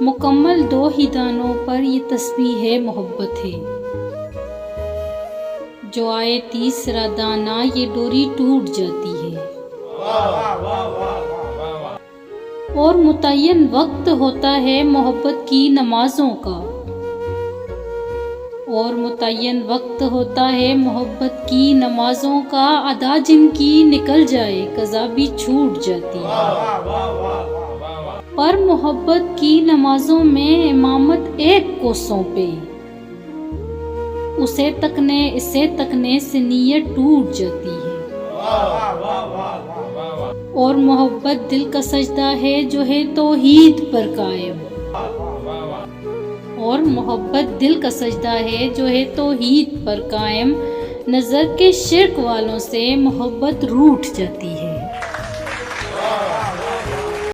مکمل دو ہی دانوں پر یہ تسبیح ہے محبت ہے، جو آئے تیسرا دانہ یہ ڈوری ٹوٹ جاتی ہے۔ اور متعین وقت ہوتا ہے محبت کی نمازوں کا، اور متعین وقت ہوتا ہے محبت کی نمازوں کا، ادا جن کی نکل جائے قضا بھی چھوٹ جاتی ہے۔ پر محبت کی نمازوں میں امامت ایک کو سونپے، اسے تکنے سے نیت ٹوٹ جاتی ہے۔ اور محبت دل کا سجدہ ہے جو ہے توحید پر قائم، اور محبت دل کا سجدہ ہے جو ہے توحید پر قائم، نظر کے شرک والوں سے محبت روٹھ جاتی ہے۔